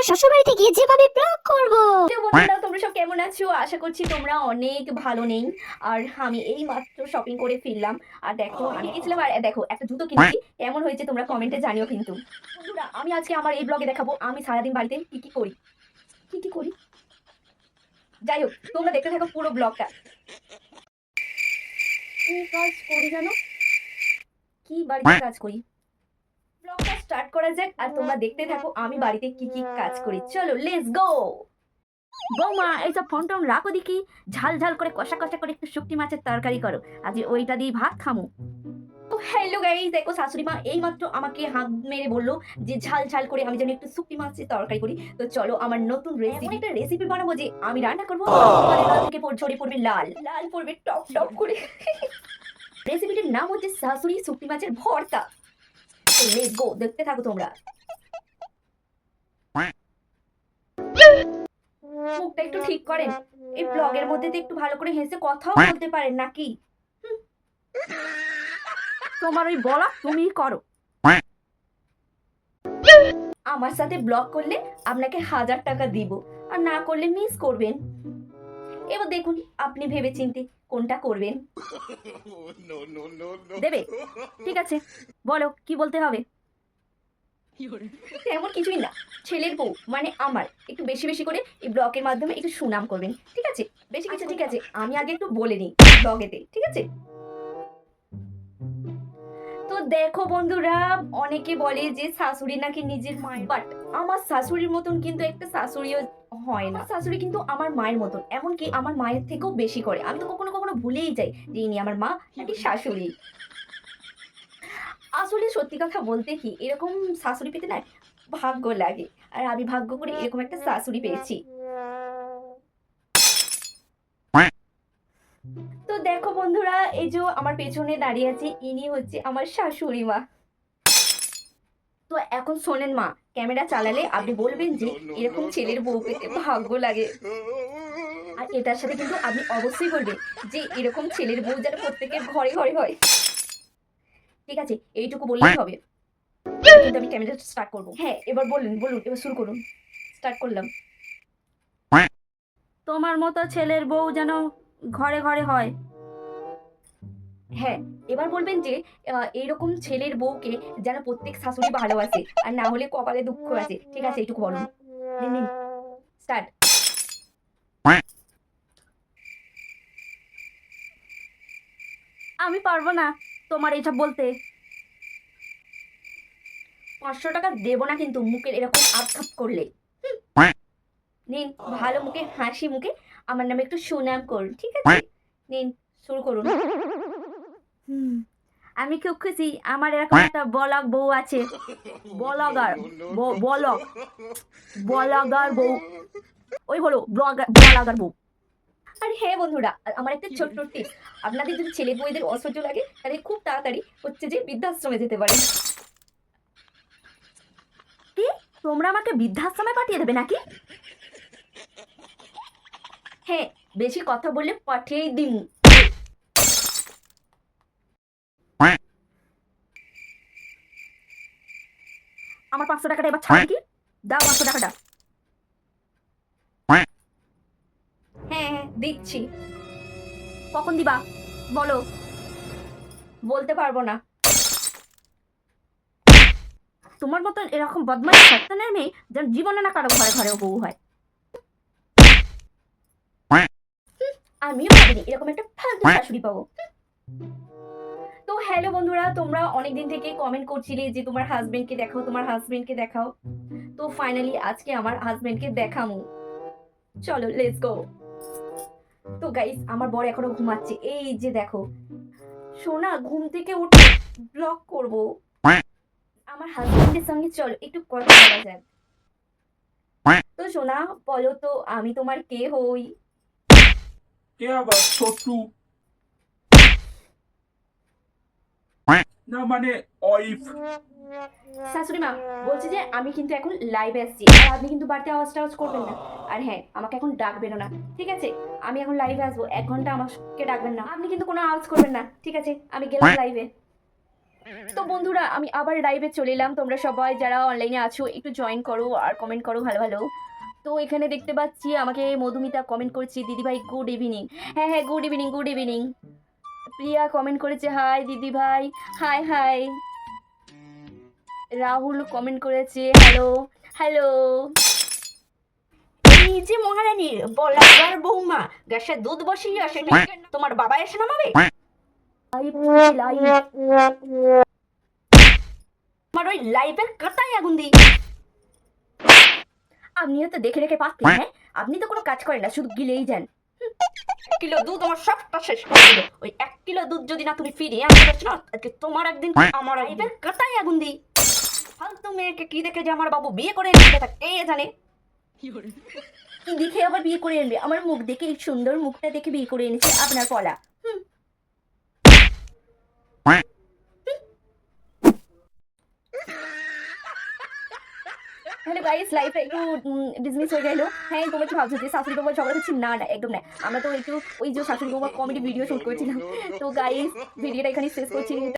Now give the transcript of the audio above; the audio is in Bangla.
শ্বশুরবাড়িতে গিয়ে যেভাবে ব্লগ করব। বন্ধুরা তোমরা সব কেমন আছো? আশা করছি তোমরা অনেক ভালো নেই। আর আমি এই মাত্র শপিং করে ফিরলাম। আর দেখো আমি গেছিলাম, আর দেখো একটা জুতো কিনেছি, কেমন হয়েছে তোমরা কমেন্টে জানিও। কিন্তু বন্ধুরা আমি আজকে আমার এই ব্লগে দেখাবো আমি সারাদিন বাড়িতে কি কি করি। যাই হোক, তোমরা দেখতে থাকো পুরো ব্লগটা। কি কাজ করি জানো? কি বাড়িতে কাজ করি, ব্লগটা স্টার্ট করা যাক। আর তোমরা দেখতে থাকো আমি বাড়িতে কি কি কাজ করি। চলো লেটস গো। বৌমা এইসব ফোন টোন রাখো দেখি, ঝাল ঝাল করে কষা কষা করে একটু শুকটি মাছের তরকারি করো, আজ ওইটা দিয়ে ভাত খামু। হ্যালো গাইস, দেখো শাশুড়ি মা এইমাত্র আমাকে হাত মেরে বললো যে ঝাল ঝাল করে আমি যেন একটু শুকটি মাছের তরকারি করি। তো চলো আমার নতুন রেসিপি, একটা রেসিপি বানাবো যে আমি রান্না করবো, তোমাদের গা থেকে ঝরে পড়বে লাল লাল, পড়বে টক টক করে। রেসিপিটির নাম হচ্ছে শাশুড়ি শুকটি মাছের ভর্তা। লেটস গো, দেখতে থাকো তোমরা। মুখটা একটু ঠিক করেন, এই ব্লগের মধ্যে তো একটু ভালো করে হেসে কথাও বলতে পারেন নাকি? তোমার ওই বলা তুমি করো। আমার সাথে ব্লগ করলে আপনাকে 1000 টাকা দিব, আর না করলে মিস করবেন। এবার দেখুন আপনি ভেবে চিন্তে কোনটা করবেন। দেবে? ঠিক আছে, বলো কি বলতে হবে। তেমন কিছুই না, ছেলের বউ মানে আমার একটু বেশি বেশি করে এই ব্লগের মাধ্যমে একটু সুনাম করবেন, ঠিক আছে? বেশি কিছু, ঠিক আছে আমি আগে একটু বলে নিই ব্লগেতে, ঠিক আছে? তো দেখো বন্ধুরা, অনেকে বলে যে শাশুড়ি নাকি নিজের মায়ের, বাট আমার শাশুড়ির মতন কিন্তু একটা শাশুড়িও হয় না। শাশুড়ি কিন্তু আমার মায়ের মতন, এমনকি আমার মায়ের থেকেও বেশি করে। আমি তো কখনো কখনো ভুলেই যাই যে ইনি আমার মা নাকি শাশুড়ি। আসলে সত্যি কথা বলতে কি, এরকম শাশুড়ি পেতে না ভাগ্য লাগে, আর আমি ভাগ্য করে এরকম একটা শাশুড়ি পেয়েছি। তো দেখো বন্ধুরা, এই যে আমার পেছনে দাঁড়িয়ে আছে ইনি হচ্ছে আমার শাশুড়ি মা। তো এখন শোনেন মা, ক্যামেরা চালালে আপনি বলবেন যে এরকম ছেলের বউ পেতে ভাগ্য লাগে। আর এটার সাথে কিন্তু আপনি অবশ্যই বলবেন যে এরকম ছেলের বউ যেন প্রত্যেকের ঘরে ঘরে হয়। ঠিক আছে, এইটুকু বললেই হবে। এবার কিন্তু আমি ক্যামেরা স্টার্ট করবো। হ্যাঁ এবার বলুন বলুন, এবার শুরু করুন। স্টার্ট করলাম। তোমার মতো ছেলের বউ যেন ঘরে ঘরে হয়। হ্যাঁ, এবার বলবেন যে এইরকম ছেলের বউকে যেন প্রত্যেক শাশুড়ি ভালোবাসে, আর না হলে কপালে দুঃখ আছে। ঠিক আছে, এইটুকু বলুন। নিন নিন, স্টার্ট। আমি পারবো না তোমার এইসব বলতে। 500 টাকা দেবো না কিন্তু মুখের এরকম আপ করলে। নিন, ভালো মুখে হাসি মুখে আমার নামে একটু সুনাম করুন, ঠিক আছে? নিন, শুরু করুন। আমি খুব খুশি আমার এরকম একটা বলক বউ আছে। বলগার বলক বলাগার বউ, ওই হলো বলাগার বউ। আর হ্যাঁ বন্ধুরা, আমার একটা ছোট্ট টিপস, আপনাদের যদি ছেলে বউদের অসহ্য লাগে তাহলে খুব তাড়াতাড়ি হচ্ছে যে বৃদ্ধাশ্রমে যেতে পারেন। কি, তোমরা আমাকে বৃদ্ধাশ্রমে পাঠিয়ে দেবে নাকি? হ্যাঁ, বেশি কথা বললে পাঠিয়েই দিন। আমার 500 টাকাটা এবার ছাড় কি, দাও 500 টাকাটা। হ্যাঁ হ্যাঁ দিচ্ছি। কখন দিবা বলো? বলতে পারবো না। তোমার মতো এরকম বদমাইশ শয়তানের মেয়ে যেন জীবনে না কারো ঘরে ঘরেও বউ হয়। আমিও ভাবিনি এরকম একটা ফালতু শাশুড়ি পাবো। তো হ্যালো বন্ধুরা, তোমরা অনেকদিন থেকে কমেন্ট করছিলে যে তোমার হাজবেন্ডকে দেখাও, তোমার হাজবেন্ডকে দেখাও। তো ফাইনালি আজকে আমার হাজবেন্ডকে দেখামু। চলো লেটস গো। তো গাইস, আমার বর এখনো ঘুমাচ্ছে, এই যে দেখো। সোনা ঘুম থেকে উঠে ব্লগ করব। আমার হাজবেন্ডের সঙ্গে চলো একটু কথা বলা যাক। তো সোনা বলো তো আমি তোমার কে হই? কে আবার শত্রু? না মানে ওয়াইফ। শাশুড়ি মা বলছি যে আমি কিন্তু এখন লাইভে আসছি, আর আপনি কিন্তু বাড়িতে আওয়াজ টাওয়াজ করবেন না। আর হ্যাঁ, আমাকে এখন ডাকবেন না, ঠিক আছে? আমি এখন লাইভে আসবো, 1 ঘন্টা আমাকে ডাকবেন না, আপনি কিন্তু কোনো আওয়াজ করবেন না, ঠিক আছে? আমি গেলাম লাইভে। তো বন্ধুরা আমি আবার লাইভে চলে এলাম, তোমরা সবাই যারা অনলাইনে আছো একটু জয়েন করো আর কমেন্ট করো ভালো ভালো। তো এখানে দেখতে পাচ্ছি আমাকে মধুমিতা কমেন্ট করছে, দিদিভাই গুড ইভিনিং। হ্যাঁ হ্যাঁ, গুড ইভিনিং গুড ইভিনিং। প্রিয়া কমেন্ট করেছে হাই দিদিভাই, হাই হাই। রাহুল কমেন্ট করেছে হ্যালো হ্যালো। এই যে মহারানীর বলার বৌমা গ্যাসে দুধ বসিয়ে সেটা তোমার বাবা এসে নামাবে। আমার ওই লাইভের কাঁটায় আগুন দিই। আপনিও তো দেখে রেখে পাচ্ছেন, হ্যাঁ আপনি তো কোনো কাজ করেন না, শুধু গিলেই যান। 1 কিলো দুধ আমার সবটা শেষ করে দিল। ওই 1 কিলো দুধ যদি না তুমি ফিরিয়ে আনতে পারছো না, আজকে তোমার একদিন আমার লাইভের কাঁটায় আগুন দিই। ফালতু মেয়েকে কি দেখে যে আমার বাবু বিয়ে করে এনেছে তা কে জানে। কি দেখে আবার বিয়ে করে আনবে? আমার মুখ দেখে, এই সুন্দর মুখটা দেখে বিয়ে করে এনেছে আপনার পলা। হ্যালো গাইস, লাইফে একটু ডিসমিস হয়ে গেল। হ্যাঁ তোমরা কি ভাবছো যে শাশুড়ি বৌমা ঝগড়া করছি? না না একদম না, আমরা তো একটু ওই যে শাশুড়ি বৌমা কমেডি ভিডিও শুট করছিলাম। তো গাইস ভিডিওটা এখানে শেষ করছি।